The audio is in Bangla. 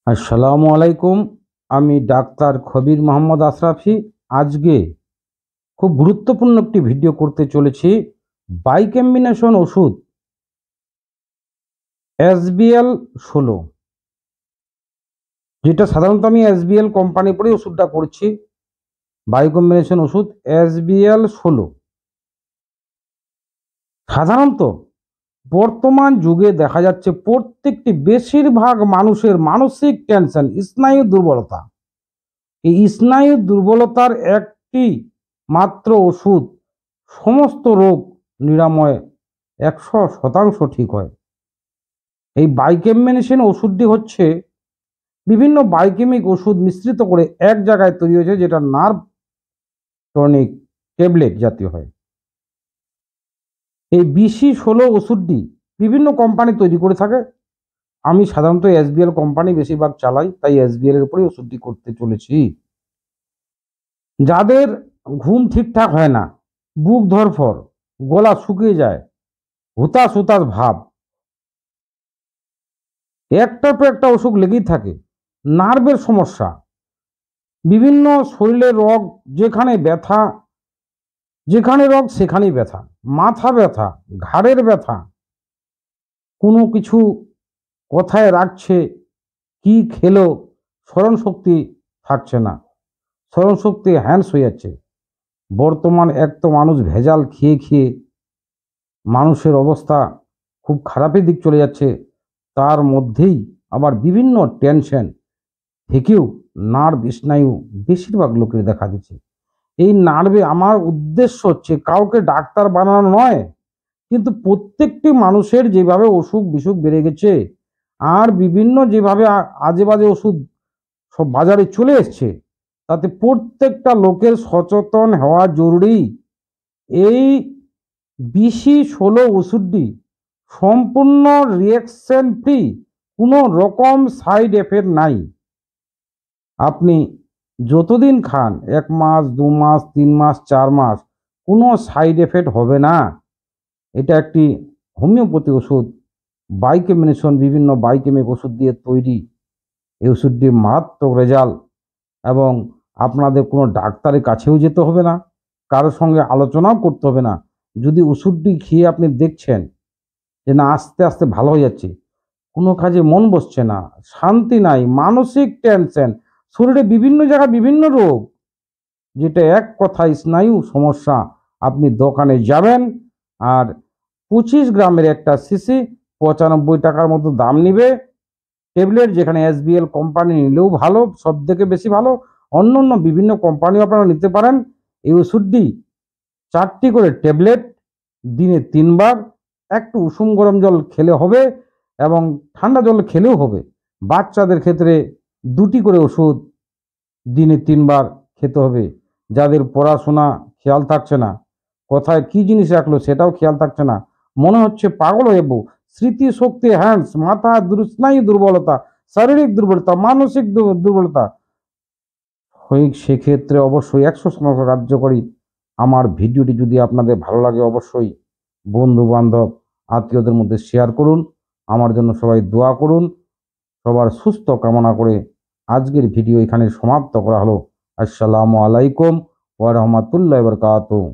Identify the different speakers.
Speaker 1: আসসালামু আলাইকুম। আমি ডাক্তার খবির মোহাম্মদ আশরাফি। আজকে খুব গুরুত্বপূর্ণ একটি ভিডিও করতে চলেছি। বাইকম্বিনেশন ওষুধ SBL 16, যেটা সাধারণত আমি SBL কোম্পানি পরে ওষুধটা করছি। বাইকম্বিনেশন ওষুধ SBL 16 সাধারণত বর্তমান যুগে দেখা যাচ্ছে প্রত্যেকটি বেশিরভাগ মানুষের মানসিক টেনশন, স্নায়ু দুর্বলতা। এই স্নায়ু দুর্বলতার একটি মাত্র ওষুধ সমস্ত রোগ নিরাময় 100% ঠিক হয়। এই বাইকেমমেনিসিন ওষুধটি হচ্ছে বিভিন্ন বায়োকেমিক ওষুধ মিশ্রিত করে এক জায়গায় তৈরি হয়েছে, যেটা নার্ভ টনিক ট্যাবলেট জাতীয় হয়। এই BC-16 ওষুধটি বিভিন্ন কোম্পানি তৈরি করে থাকে। আমি সাধারণত SBL কোম্পানি বেশিরভাগ চালাই, তাই SBL এর উপরেই ওষুধটি করতে চলেছি। যাদের ঘুম ঠিকঠাক হয় না, বুক ধড়ফড়, গলা শুকিয়ে যায়, হুতাশ হুতাশ ভাব, একটার পর একটা অসুখ লেগেই থাকে, নার্ভের সমস্যা, বিভিন্ন শরীরের রোগ, যেখানে ব্যথা, যেখানে রোগ সেখানেই ব্যথা, মাথা ব্যথা, ঘাড়ের ব্যথা, কোনো কিছু কথায় রাখছে, কি খেলো স্মরণ শক্তি থাকছে না, স্মরণ শক্তি হ্যান্স হয়ে যাচ্ছে। বর্তমান এক তো মানুষ ভেজাল খেয়ে খেয়ে মানুষের অবস্থা খুব খারাপের দিক চলে যাচ্ছে, তার মধ্যেই আবার বিভিন্ন টেনশন থেকেও নার্ভ স্নায়ু বেশিরভাগ লোকের দেখা দিচ্ছে। এই নার্ভে আমার উদ্দেশ্য হচ্ছে কাউকে ডাক্তার বানানো নয়, কিন্তু প্রত্যেকটি মানুষের যেভাবে অসুখ বিসুখ বেড়ে গেছে, আর বিভিন্ন যেভাবে আজে বাজে ওষুধ সব বাজারে চলে এসছে, তাতে প্রত্যেকটা লোকের সচেতন হওয়া জরুরি। এই BC-16 ওষুধটি সম্পূর্ণ রিঅ্যাকশন ফ্রি, কোনো রকম সাইড এফেক্ট নাই। আপনি যতদিন খান, 1 মাস, 2 মাস, 3 মাস, 4 মাস, কোনো সাইড এফেক্ট হবে না। এটা একটি হোমিওপ্যাথি ওষুধ, বাইকেমিনেশন বিভিন্ন বাইকেমিক ওষুধ দিয়ে তৈরি। এই ওষুধটি মারাত্মক রেজাল্ট, এবং আপনাদের কোনো ডাক্তারের কাছেও যেতে হবে না, কারোর সঙ্গে আলোচনাও করতে হবে না। যদি ওষুধটি খেয়ে আপনি দেখছেন যে না, আস্তে আস্তে ভালো হয়ে যাচ্ছে, কোনো কাজে মন বসছে না, শান্তি নাই, মানসিক টেনশন, শরীরে বিভিন্ন জায়গায় বিভিন্ন রোগ, যেটা এক কথায় স্নায়ু সমস্যা, আপনি দোকানে যাবেন আর 25 গ্রামের একটা শিশি 95 টাকার মতো দাম নিবে ট্যাবলেট। যেখানে SBL কোম্পানি নিলেও ভালো, সব থেকে বেশি ভালো, অন্য অন্য বিভিন্ন কোম্পানিও আপনারা নিতে পারেন। এই ওষুধটি 4টি করে ট্যাবলেট, দিনে 3 বার, একটু উষুম গরম জল খেলে হবে এবং ঠান্ডা জল খেলেও হবে। বাচ্চাদের ক্ষেত্রে 2টি করে ওষুধ দিনে 3 বার খেতে হবে। যাদের পড়াশোনা খেয়াল থাকছে না, কোথায় কি জিনিস রাখলো সেটাও খেয়াল থাকছে না, মনে হচ্ছে পাগল হয়ে যাবো, স্মৃতিশক্তি হ্যান্স, মাথা স্নায়ু দুর্বলতা, শারীরিক দুর্বলতা, মানসিক দুর্বলতা, সেক্ষেত্রে অবশ্যই 100% কার্যকরী। আমার ভিডিওটি যদি আপনাদের ভালো লাগে, অবশ্যই বন্ধু বান্ধব আত্মীয়দের মধ্যে শেয়ার করুন। আমার জন্য সবাই দোয়া করুন। সবার সুস্থ কামনা করে আজকের ভিডিও এখানে সমাপ্ত করা হলো। আসসালামু আলাইকুম ওয়া রাহমাতুল্লাহি ওয়া বারাকাতুহু।